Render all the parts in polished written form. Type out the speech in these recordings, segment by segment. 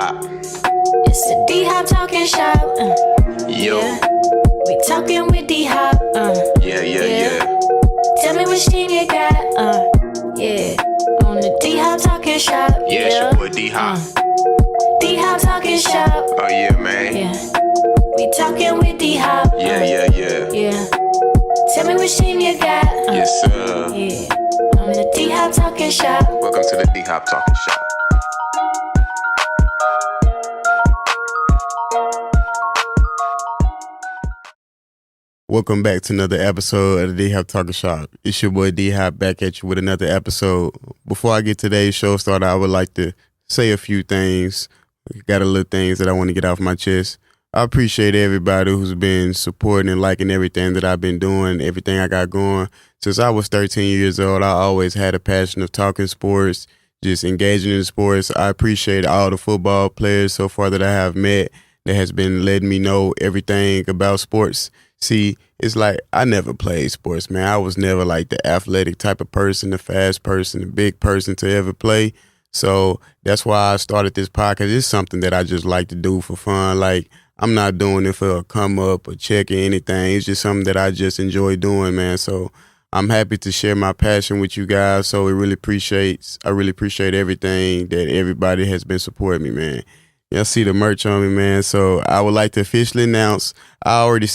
D-Hop. It's the D-Hop talking shop. Yo. Yeah. We talking with D-Hop. Yeah. Tell me which team you got. Yeah. On the D-Hop talking shop. Yeah, it's your boy D-Hop. D-Hop talking shop. Oh, yeah, man. Yeah. We talking with D-Hop. Yeah. Yeah. Tell me which team you got. Yes, sir. Yeah. On the D-Hop talking shop. Welcome to the D-Hop Talking Shop. Welcome back to another episode of the D-Hop Talking Shop. It's your boy D-Hop back at you with another episode. Before I get today's show started, I would like to say a few things. Got a little things that I want to get off my chest. I appreciate everybody who's been supporting and liking everything that I've been doing, everything I got going. Since I was 13 years old, I always had a passion of talking sports, just engaging in sports. I appreciate all the football players so far that I have met that has been letting me know everything about sports. See, it's like I never played sports, man. I was never like the athletic type of person, the fast person, the big person to ever play. So that's why I started this podcast. It's something that I just like to do for fun. Like, I'm not doing it for a come up or check or anything. It's just something that I just enjoy doing, man. So I'm happy to share my passion with you guys. So I really appreciate everything that everybody has been supporting me, man. Y'all see the merch on me, man. So I would like to officially announce, I already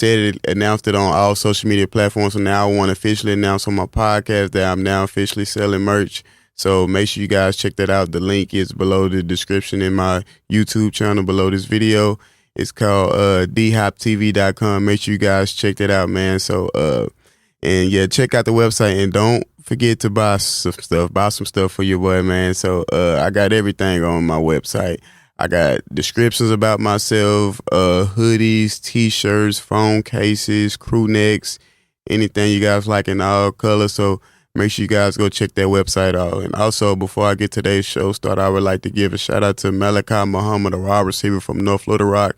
announced it on all social media platforms. So now I want to officially announce on my podcast that I'm now officially selling merch. So make sure you guys check that out. The link is below the description in my YouTube channel below this video. It's called dhoptv.com. Make sure you guys check that out, man. So, and yeah, check out the website and don't forget to buy some stuff. Buy some stuff for your boy, man. So, I got everything on my website. I got descriptions about myself, hoodies, t-shirts, phone cases, crew necks, anything you guys like in all colors. So make sure you guys go check that website out. And also, before I get today's show started, I would like to give a shout out to Malachi Muhammad, a wide receiver from North Little Rock.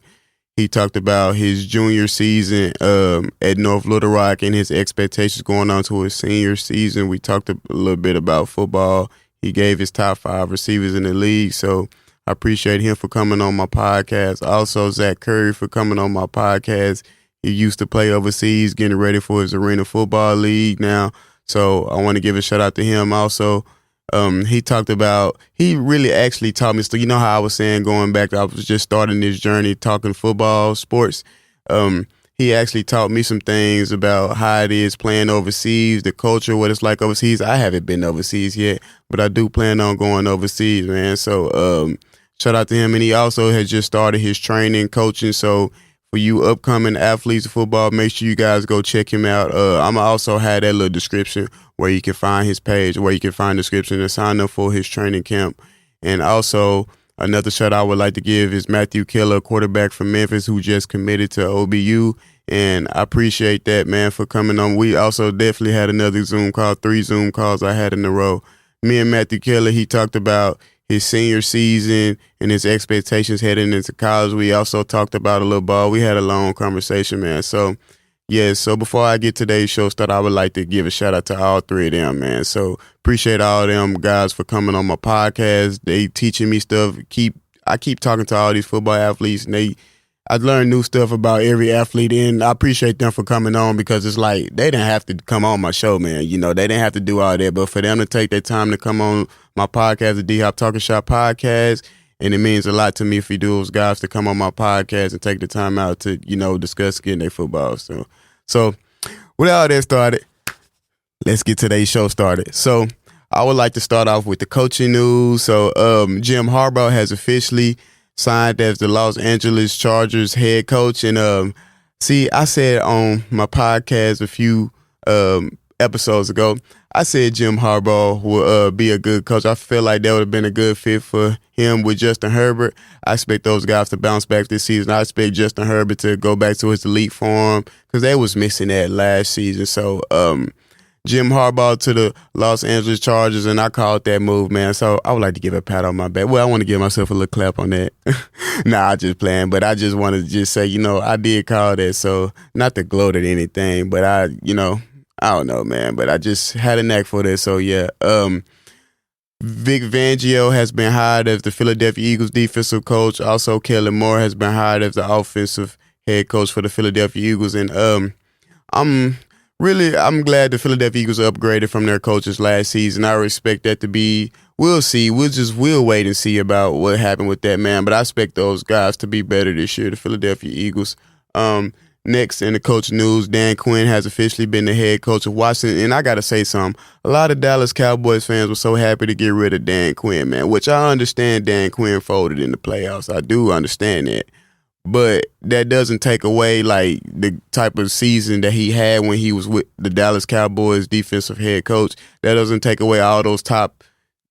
He talked about his junior season at North Little Rock and his expectations going on to his senior season. We talked a little bit about football. He gave his top 5 receivers in the league. So I appreciate him for coming on my podcast. Also, Zach Curry for coming on my podcast. He used to play overseas, getting ready for his Arena Football League now. So I want to give a shout out to him. Also, he really actually taught me. So you know how I was saying going back, I was just starting this journey talking football, sports. He actually taught me some things about how it is playing overseas, the culture, what it's like overseas. I haven't been overseas yet, but I do plan on going overseas, man. So shout out to him. And he also has just started his training, coaching. So for you upcoming athletes of football, make sure you guys go check him out. I'm also have that little description where you can find his page, where you can find description and sign up for his training camp. And also another shout out I would like to give is Matthew Keller, quarterback from Memphis, who just committed to OBU. And I appreciate that, man, for coming on. We also definitely had another Zoom call, 3 Zoom calls I had in a row. Me and Matthew Keller, he talked about his senior season and his expectations heading into college. We also talked about a little ball. We had a long conversation, man. So, yeah, so before I get today's show started, I would like to give a shout out to all 3 of them, man. So appreciate all of them guys for coming on my podcast. They teaching me stuff. I keep talking to all these football athletes, and I learned new stuff about every athlete, and I appreciate them for coming on because it's like they didn't have to come on my show, man. You know, they didn't have to do all that, but for them to take their time to come on my podcast, the D-Hop Talking Shop podcast, and it means a lot to me for those guys to come on my podcast and take the time out to, you know, discuss getting their football. So with all that started, let's get today's show started. So I would like to start off with the coaching news. So Jim Harbaugh has officially signed as the Los Angeles Chargers head coach. And I said on my podcast a few episodes ago, I said Jim Harbaugh will be a good coach. I feel like that would have been a good fit for him with Justin Herbert. I expect those guys to bounce back this season. I expect Justin Herbert to go back to his elite form because they was missing that last season. So Jim Harbaugh to the Los Angeles Chargers, and I called that move, man. So I would like to give a pat on my back. Well, I want to give myself a little clap on that. Nah, I just playing, but I just want to just say, you know, I did call that. So not to gloat at anything, but I don't know, man. But I just had a knack for this. So yeah, Vic Fangio has been hired as the Philadelphia Eagles defensive coach. Also, Kellen Moore has been hired as the offensive head coach for the Philadelphia Eagles. And I'm glad the Philadelphia Eagles upgraded from their coaches last season. I respect that to be. We'll see. We'll wait and see about what happened with that, man. But I expect those guys to be better this year, the Philadelphia Eagles. Next in the coach news, Dan Quinn has officially been the head coach of Washington. And I got to say something. A lot of Dallas Cowboys fans were so happy to get rid of Dan Quinn, man, which I understand Dan Quinn folded in the playoffs. I do understand that. But that doesn't take away, like, the type of season that he had when he was with the Dallas Cowboys defensive head coach. That doesn't take away all those top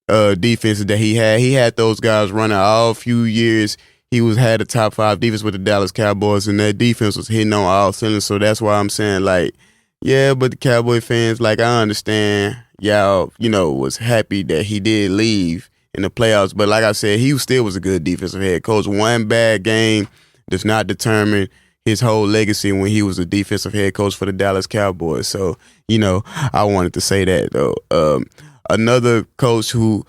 defenses that he had. He had those guys running all few years. He had a top 5 defense with the Dallas Cowboys, and that defense was hitting on all cylinders. So that's why I'm saying, like, yeah, but the Cowboy fans, like, I understand y'all, was happy that he did leave in the playoffs. But like I said, he still was a good defensive head coach. One bad game does not determine his whole legacy when he was a defensive head coach for the Dallas Cowboys. So, I wanted to say that, though. Another coach who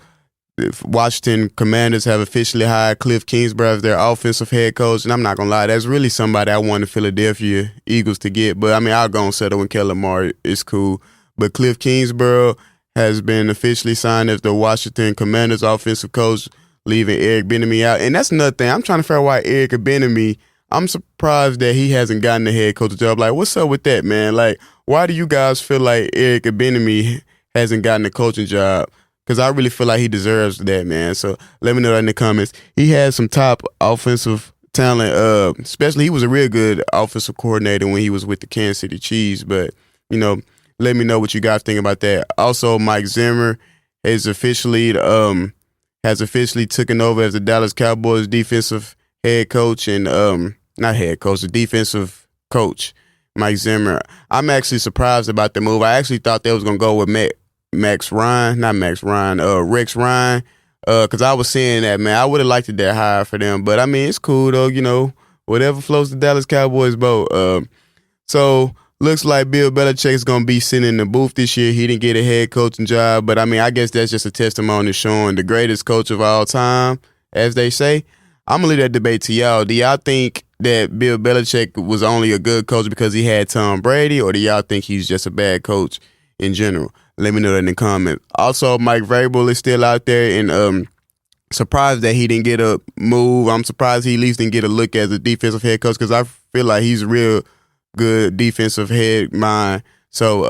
Washington Commanders have officially hired Cliff Kingsbury as their offensive head coach. And I'm not going to lie, that's really somebody I wanted Philadelphia Eagles to get. But, I'll go and settle when Kellen Moore is cool. But Cliff Kingsbury has been officially signed as the Washington Commanders offensive coach, leaving Eric Bieniemy out. And that's another thing. I'm trying to figure out why Eric Bieniemy, I'm surprised that he hasn't gotten the head coach job. Like, what's up with that, man? Like, why do you guys feel like Eric Bieniemy hasn't gotten a coaching job? Because I really feel like he deserves that, man. So let me know that in the comments. He has some top offensive talent. Especially, he was a real good offensive coordinator when he was with the Kansas City Chiefs. But, let me know what you guys think about that. Also, Mike Zimmer has officially taken over as the Dallas Cowboys defensive head coach and not head coach, the defensive coach, Mike Zimmer. I'm actually surprised about the move. I actually thought they was gonna go with Rex Ryan, because I was saying that, man, I would have liked it that high for them. But, it's cool, though, whatever floats the Dallas Cowboys boat. So, looks like Bill Belichick is going to be sitting in the booth this year. He didn't get a head coaching job. But, I guess that's just a testimony showing the greatest coach of all time, as they say. I'm going to leave that debate to y'all. Do y'all think that Bill Belichick was only a good coach because he had Tom Brady, or do y'all think he's just a bad coach in general? Let me know that in the comments. Also, Mike Vrabel is still out there, and surprised that he didn't get a move. I'm surprised he at least didn't get a look as a defensive head coach, because I feel like he's a real good defensive head mind. So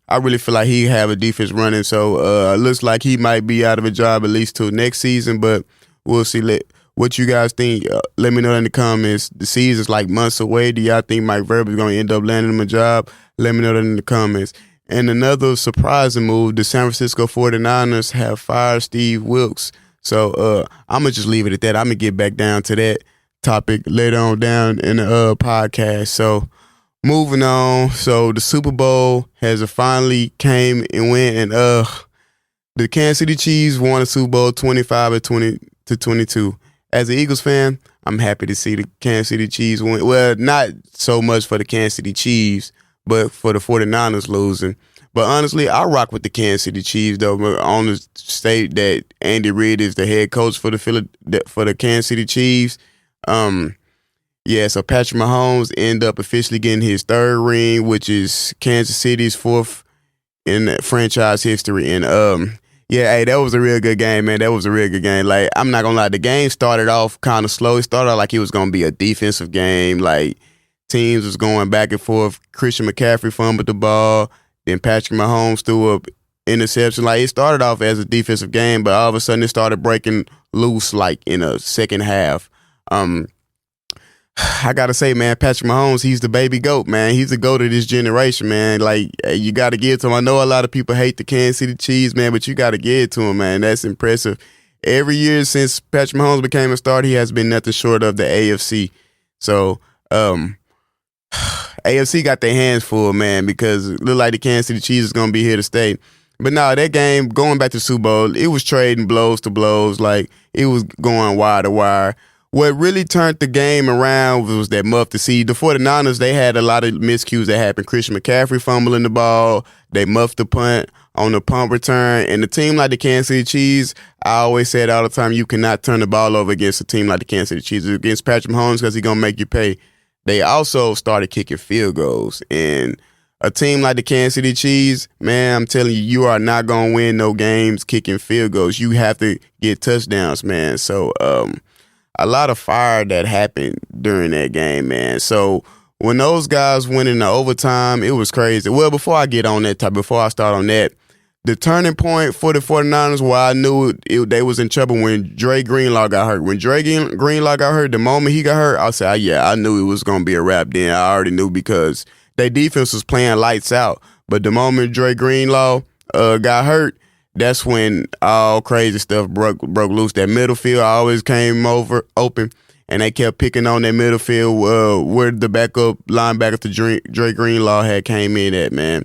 I really feel like he have a defense running. So looks like he might be out of a job at least till next season, but we'll see. What you guys think? Let me know in the comments. The season's like months away. Do y'all think Mike Vrabel is going to end up landing him a job? Let me know that in the comments. And another surprising move, the San Francisco 49ers have fired Steve Wilkes. So I'm going to just leave it at that. I'm going to get back down to that topic later on down in the podcast. So moving on. So the Super Bowl has finally came and went, and the Kansas City Chiefs won the Super Bowl 25-22. As an Eagles fan, I'm happy to see the Kansas City Chiefs win. Well, not so much for the Kansas City Chiefs, but for the 49ers losing. But honestly, I rock with the Kansas City Chiefs, though, on the state that Andy Reid is the head coach for the Kansas City Chiefs. So Patrick Mahomes ended up officially getting his 3rd ring, which is Kansas City's 4th in franchise history. And that was a real good game, man. That was a real good game. Like, I'm not gonna lie, the game started off kind of slow. It started out like it was gonna be a defensive game. Like, teams was going back and forth. Christian McCaffrey fumbled the ball. Then Patrick Mahomes threw up interception. Like, it started off as a defensive game, but all of a sudden it started breaking loose, like, in a second half. I got to say, man, Patrick Mahomes, he's the baby GOAT, man. He's the GOAT of this generation, man. Like, you got to give it to him. I know a lot of people hate the Kansas City Chiefs, man, but you got to give it to him, man. That's impressive. Every year since Patrick Mahomes became a starter, he has been nothing short of the AFC. So, AFC got their hands full, man, because it looked like the Kansas City Chiefs is going to be here to stay. But no, that game, going back to the Super Bowl, it was trading blows to blows. Like, it was going wire to wire. what really turned the game around was that muff to see. The 49ers, they had a lot of miscues that happened. Christian McCaffrey fumbling the ball. They muffed the punt on the punt return. And a team like the Kansas City Chiefs, I always said all the time, you cannot turn the ball over against a team like the Kansas City Chiefs. Against Patrick Mahomes because he's going to make you pay. They also started kicking field goals. And a team like the Kansas City Chiefs, man, I'm telling you, you are not going to win no games kicking field goals. You have to get touchdowns, man. So, a lot of fire that happened during that game, man. So when those guys went into overtime, it was crazy. Well, before I get on that before I start on that, the turning point for the 49ers where I knew they was in trouble when Dre Greenlaw got hurt. When Dre Greenlaw got hurt, the moment he got hurt, I said, yeah, I knew it was going to be a wrap then. I already knew because their defense was playing lights out. But the moment Dre Greenlaw got hurt, that's when all crazy stuff broke loose. That middle field always came over open, and they kept picking on that middle field where the backup linebacker to Dre Greenlaw had came in at, man.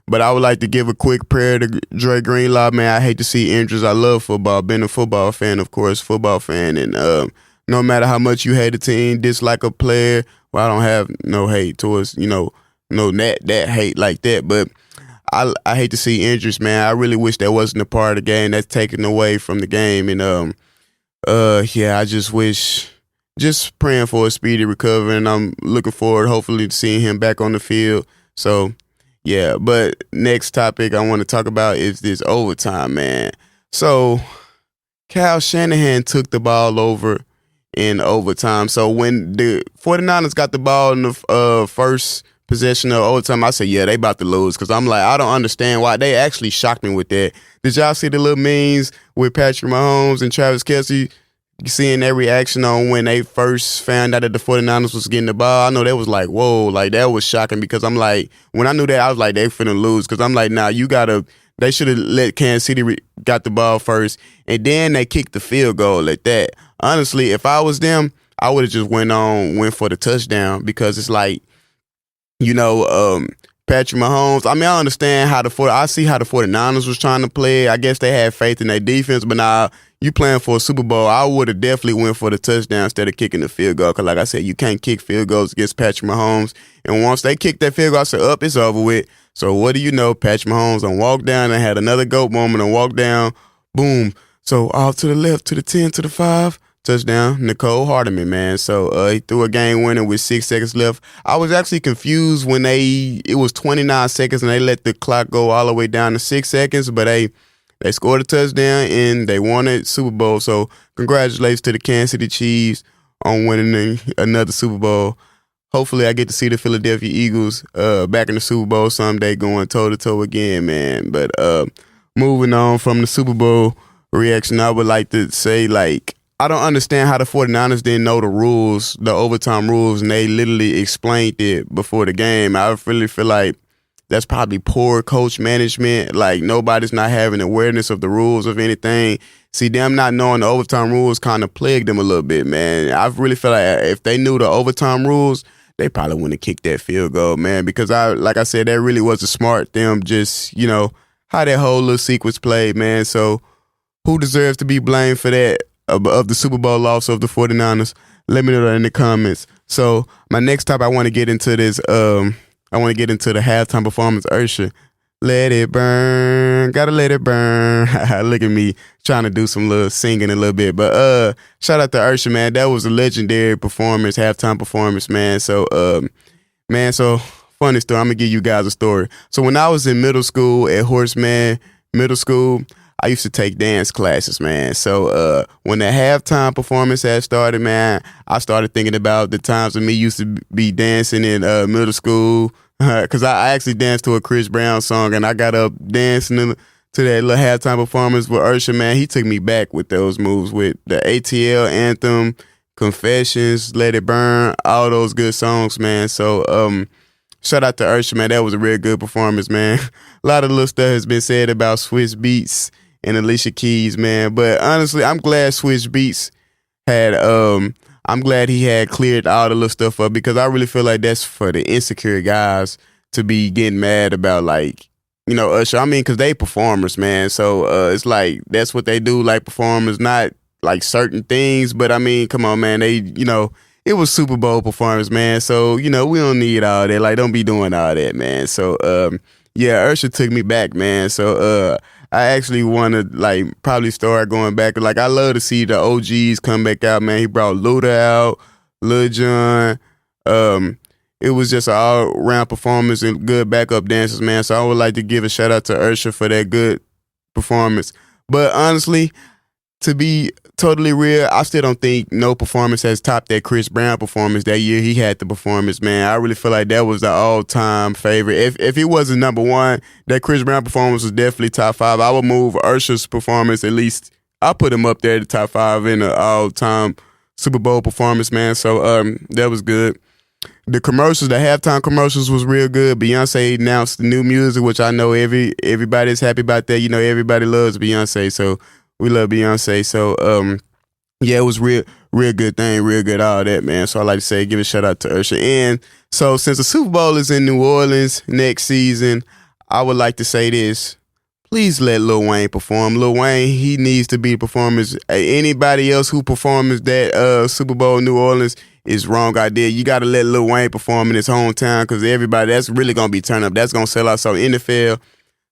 But I would like to give a quick prayer to Dre Greenlaw, man. I hate to see injuries. I love football. Been a football fan, of course, and no matter how much you hate a team, dislike a player, well, I don't have no hate towards, no that hate like that, but I hate to see injuries, man. I really wish that wasn't a part of the game. That's taken away from the game. And I just praying for a speedy recovery, and I'm looking forward, hopefully, to seeing him back on the field. So, yeah. But next topic I want to talk about is this overtime, man. So, Kyle Shanahan took the ball over in overtime. So when the 49ers got the ball in the first possession of overtime, I said, yeah, they about to lose, because I'm like, I don't understand why. They actually shocked me with that. Did y'all see the little memes with Patrick Mahomes and Travis Kelce, seeing their reaction on when they first found out that the 49ers was getting the ball? I know that was like, whoa, like that was shocking, because I'm like, when I knew that, I was like, they finna lose, because I'm like, nah, they should have let Kansas City got the ball first, and then they kicked the field goal at that. Honestly, if I was them, I would have just went for the touchdown, because it's like, Patrick Mahomes, I mean, I understand I see how the 49ers was trying to play. I guess they had faith in their defense, but now you playing for a Super Bowl, I would have definitely went for the touchdown instead of kicking the field goal, because like I said, you can't kick field goals against Patrick Mahomes. And once they kicked that field goal, I said, it's over with. So what do you know? Patrick Mahomes on walk down and had another GOAT moment and walk down, boom. So off to the left, to the 10, to the 5. Touchdown, Nicole Hardeman, man. So he threw a game winner with 6 seconds left. I was actually confused when it was 29 seconds and they let the clock go all the way down to 6 seconds, but they scored a touchdown and they won the Super Bowl. So congratulations to the Kansas City Chiefs on winning another Super Bowl. Hopefully I get to see the Philadelphia Eagles back in the Super Bowl someday, going toe-to-toe again, man. But moving on from the Super Bowl reaction, I would like to say, I don't understand how the 49ers didn't know the rules, the overtime rules, and they literally explained it before the game. I really feel like that's probably poor coach management. Like, nobody's not having awareness of the rules of anything. See, them not knowing the overtime rules kind of plagued them a little bit, man. I really feel like if they knew the overtime rules, they probably wouldn't have kicked that field goal, man, because like I said, that really was a smart them, just, how that whole little sequence played, man. So who deserves to be blamed for that? Of the Super Bowl loss of the 49ers, let me know that in the comments. So my next topic, I want to get into this. I want to get into the halftime performance. Usher, let it burn, gotta let it burn. Look at me trying to do some little singing a little bit, but shout out to Usher, man. That was a legendary performance, halftime performance, man. So so funny story. I'm gonna give you guys a story. So when I was in middle school at Horseman Middle School, I used to take dance classes, man. So when the halftime performance had started, man, I started thinking about the times when me used to be dancing in middle school, because I actually danced to a Chris Brown song, and I got up dancing to that little halftime performance with Usher, man. He took me back with those moves, with the ATL anthem, Confessions, Let It Burn, all those good songs, man. So shout out to Usher, man. That was a real good performance, man. A lot of little stuff has been said about Swiss Beats and Alicia Keys, man. But honestly, I'm glad Swiss Beats had I'm glad he had cleared all the little stuff up, because I really feel like that's for the insecure guys to be getting mad about, Usher. I mean, because they performers, man. So it's like, that's what they do, like performers, not like certain things, but I mean, come on, man, it was Super Bowl performance, man. So, we don't need all that. Like, don't be doing all that, man. So, yeah, Ursha took me back, man. So, I actually want to, like, probably start going back. Like, I love to see the OGs come back out, man. He brought Luda out, Lil Jon. It was just an all-round performance and good backup dancers, man. So I would like to give a shout-out to Ursha for that good performance. But honestly, to be totally real, I still don't think no performance has topped that Chris Brown performance that year. He had the performance, man. I really feel like that was the all-time favorite. If it wasn't number one, that Chris Brown performance was definitely top 5. I would move Ursha's performance at least. I'll put him up there at the top 5 in the all-time Super Bowl performance, man. So that was good. The commercials, the halftime commercials was real good. Beyonce announced the new music, which I know everybody's happy about that. Everybody loves Beyonce, so we love Beyonce. So, yeah, it was real good thing, real good all that, man. So I like to say, give a shout out to Ursha. And so since the Super Bowl is in New Orleans next season, I would like to say this. Please let Lil Wayne perform. Lil Wayne, he needs to be performers. Anybody else who performs that Super Bowl in New Orleans is wrong idea. You got to let Lil Wayne perform in his hometown because everybody, that's really going to be turned up. That's going to sell out. So NFL.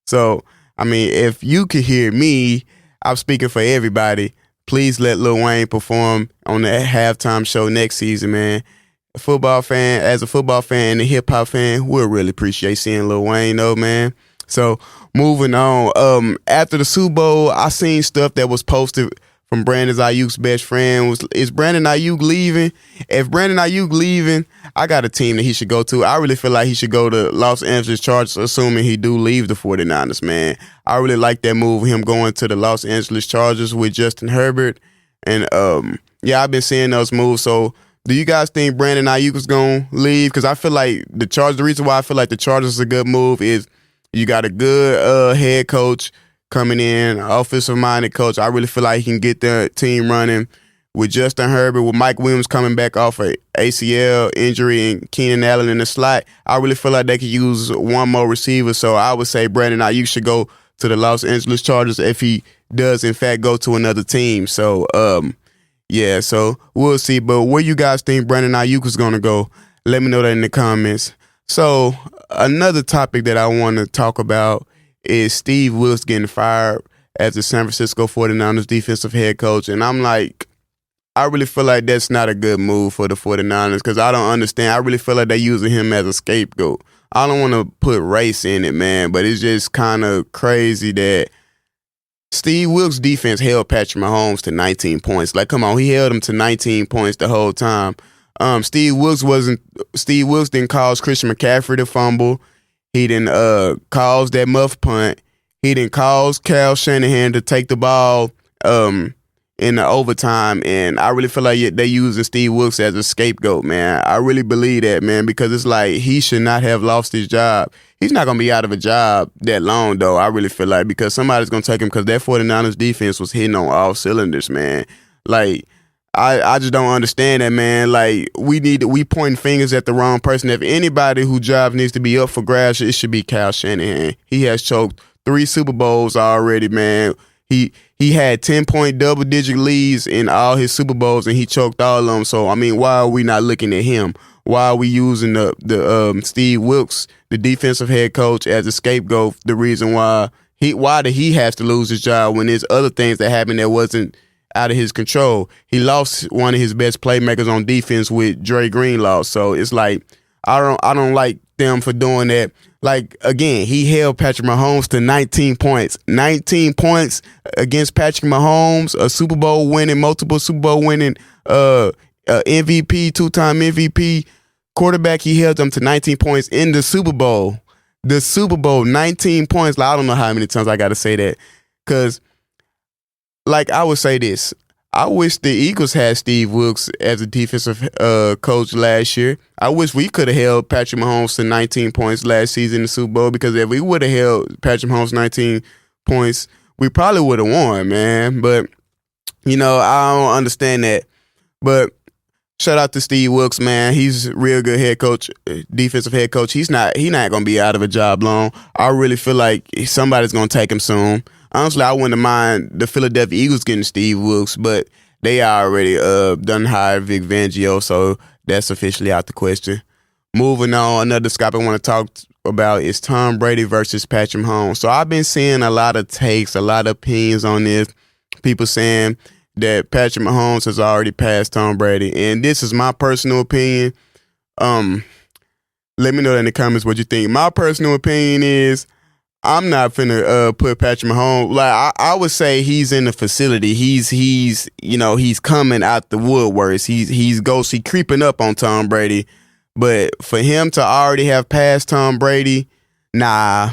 So, I mean, if you could hear me, I'm speaking for everybody. Please let Lil Wayne perform on the halftime show next season, man. As a football fan and a hip-hop fan, we'll really appreciate seeing Lil Wayne, though, man. So, moving on. After the Super Bowl, I seen stuff that was posted from Brandon Ayuk's best friend. Is Brandon Ayuk leaving? If Brandon Ayuk leaving, I got a team that he should go to. I really feel like he should go to Los Angeles Chargers, assuming he do leave the 49ers, man. I really like that move, him going to the Los Angeles Chargers with Justin Herbert. And, yeah, I've been seeing those moves. So, do you guys think Brandon Ayuk is going to leave? Because I feel like the reason why I feel like the Chargers is a good move is you got a good head coach coming in, offensive-minded coach. I really feel like he can get the team running with Justin Herbert, with Mike Williams coming back off an ACL injury and Keenan Allen in the slot. I really feel like they could use one more receiver. So I would say Brandon Ayuk should go to the Los Angeles Chargers if he does, in fact, go to another team. So, yeah, so we'll see. But where you guys think Brandon Ayuk is going to go, let me know that in the comments. So another topic that I want to talk about is Steve Wilks getting fired as the San Francisco 49ers defensive head coach. And I'm like, I really feel like that's not a good move for the 49ers because I don't understand. I really feel like they're using him as a scapegoat. I don't want to put race in it, man, but it's just kind of crazy that Steve Wilks' defense held Patrick Mahomes to 19 points. Like, come on, he held him to 19 points the whole time. Steve Wilks didn't cause Christian McCaffrey to fumble. He didn't cause that muff punt. He didn't cause Kyle Shanahan to take the ball in the overtime. And I really feel like they're using Steve Wilks as a scapegoat, man. I really believe that, man, because it's like he should not have lost his job. He's not going to be out of a job that long, though, I really feel like, because somebody's going to take him because that 49ers defense was hitting on all cylinders, man. Like, I just don't understand that, man. Like, we pointing fingers at the wrong person. If anybody whose job needs to be up for grabs, it should be Kyle Shanahan. He has choked 3 Super Bowls already, man. He had 10-point double-digit leads in all his Super Bowls, and he choked all of them. So, I mean, why are we not looking at him? Why are we using the Steve Wilks, the defensive head coach, as a scapegoat? The reason why did he has to lose his job when there's other things that happened that wasn't out of his control. He lost one of his best playmakers on defense with Dre Greenlaw. So it's like I don't like them for doing that. Like, again, he held Patrick Mahomes to 19 points. 19 points against Patrick Mahomes, a multiple Super Bowl winning MVP, 2-time MVP quarterback. He held them to 19 points in the Super Bowl. The Super Bowl, 19 points. Like, I don't know how many times I got to say that. Because, like, I would say this. I wish the Eagles had Steve Wilks as a defensive coach last year. I wish we could have held Patrick Mahomes to 19 points last season in the Super Bowl, because if we would have held Patrick Mahomes 19 points, we probably would have won, man. But, I don't understand that. But shout out to Steve Wilks, man. He's a real good head coach, defensive head coach. He's not going to be out of a job long. I really feel like somebody's going to take him soon. honestly, I wouldn't mind the Philadelphia Eagles getting Steve Wilkes, but they already done hired Vic Fangio, so that's officially out the question. Moving on, another topic I want to talk about is Tom Brady versus Patrick Mahomes. So I've been seeing a lot of takes, a lot of opinions on this. People saying that Patrick Mahomes has already passed Tom Brady, and this is my personal opinion. Let me know in the comments what you think. My personal opinion is I'm not finna put Patrick Mahomes. Like I would say he's in the facility. He's coming out the woodworks. He's ghostly creeping up on Tom Brady. But for him to already have passed Tom Brady, nah,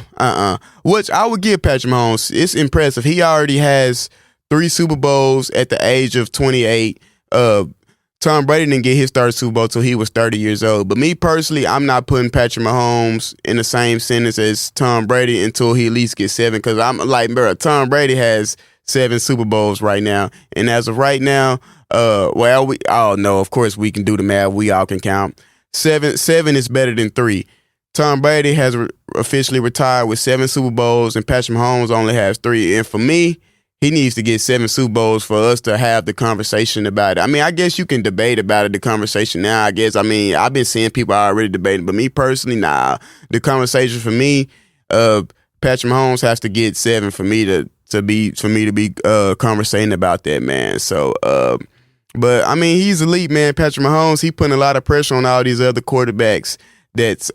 which I would give Patrick Mahomes. It's impressive. He already has 3 Super Bowls at the age of 28. Tom Brady didn't get his third Super Bowl till he was 30 years old. But me personally, I'm not putting Patrick Mahomes in the same sentence as Tom Brady until he at least gets 7. Because I'm like, bro, Tom Brady has 7 Super Bowls right now. And as of right now, we all know, of course, we can do the math. We all can count. 7 is better than 3. Tom Brady has officially retired with 7 Super Bowls, and Patrick Mahomes only has 3. And for me, he needs to get 7 Super Bowls for us to have the conversation about it. I mean, I guess you can debate about it, the conversation now, I guess. I mean, I've been seeing people already debating, but me personally, nah. The conversation for me, Patrick Mahomes has to get 7 for me to be conversating about that, man. So, but I mean, he's elite, man. Patrick Mahomes, he putting a lot of pressure on all these other quarterbacks that's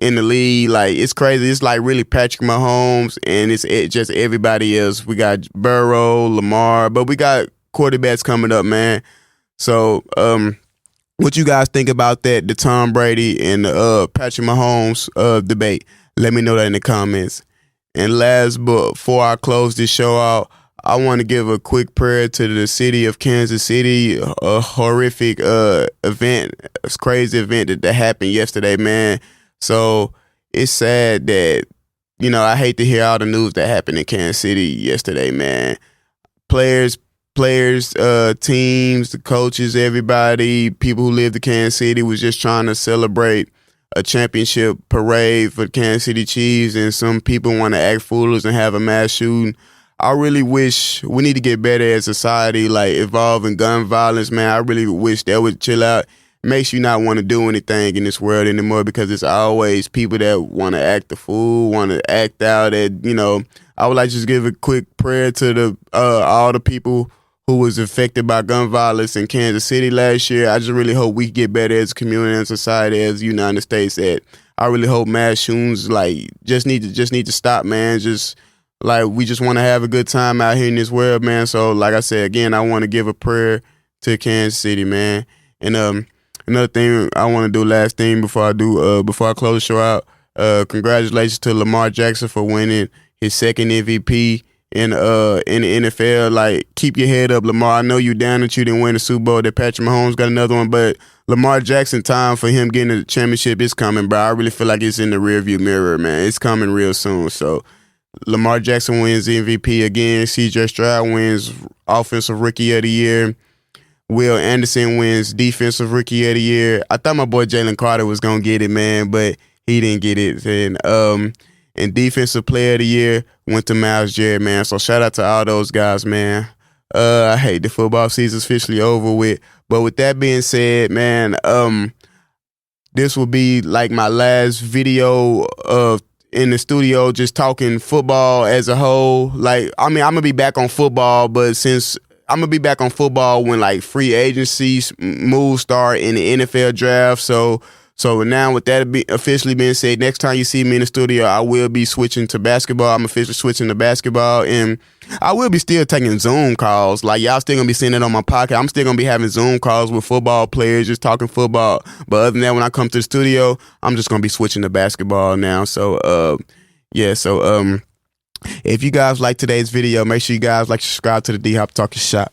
in the league. Like, it's crazy. It's like really Patrick Mahomes and it's just everybody else. We got Burrow, Lamar, but we got quarterbacks coming up, man. So, what you guys think about that? The Tom Brady and Patrick Mahomes debate. Let me know that in the comments. And last, but before I close this show out, I want to give a quick prayer to the city of Kansas City. A horrific event, a crazy event that happened yesterday, man. So it's sad that, I hate to hear all the news that happened in Kansas City yesterday, man. Players, teams, the coaches, everybody, people who lived in Kansas City was just trying to celebrate a championship parade for Kansas City Chiefs, and some people want to act foolish and have a mass shooting. I really wish we need to get better as a society, like involving gun violence, man. I really wish that would chill out. Makes you not want to do anything in this world anymore because it's always people that want to act the fool, want to act out. I would like to just give a quick prayer to the all the people who was affected by gun violence in Kansas City last year. I just really hope we get better as a community and society, as the United States. That I really hope mass shootings just need to stop, man. We just want to have a good time out here in this world, man. So, like I said, again, I want to give a prayer to Kansas City, man. And another thing I want to do, last thing before I close the show out, congratulations to Lamar Jackson for winning his second MVP in the NFL. Like, keep your head up, Lamar. I know you down that you didn't win the Super Bowl, that Patrick Mahomes got another one, but Lamar Jackson, time for him getting the championship is coming, bro. I really feel like it's in the rearview mirror, man. It's coming real soon, so Lamar Jackson wins MVP again. C.J. Stroud wins Offensive Rookie of the Year. Will Anderson wins Defensive Rookie of the Year. I thought my boy Jalen Carter was going to get it, man, but he didn't get it. And Defensive Player of the Year went to Myles Garrett, man. So shout out to all those guys, man. I hate the football season's officially over with. But with that being said, man, this will be like my last video of in the studio just talking football as a whole. Like, I mean, I'm going to be back on football, but since I'm going to be back on football when like free agency moves start in the NFL draft. So now with that officially being said, next time you see me in the studio, I will be switching to basketball. I'm officially switching to basketball, and I will be still taking Zoom calls. Like, y'all still going to be seeing it on my podcast. I'm still going to be having Zoom calls with football players, just talking football. But other than that, when I come to the studio, I'm just going to be switching to basketball now. So, if you guys like today's video, make sure you guys subscribe to the D-Hop Talking Shop.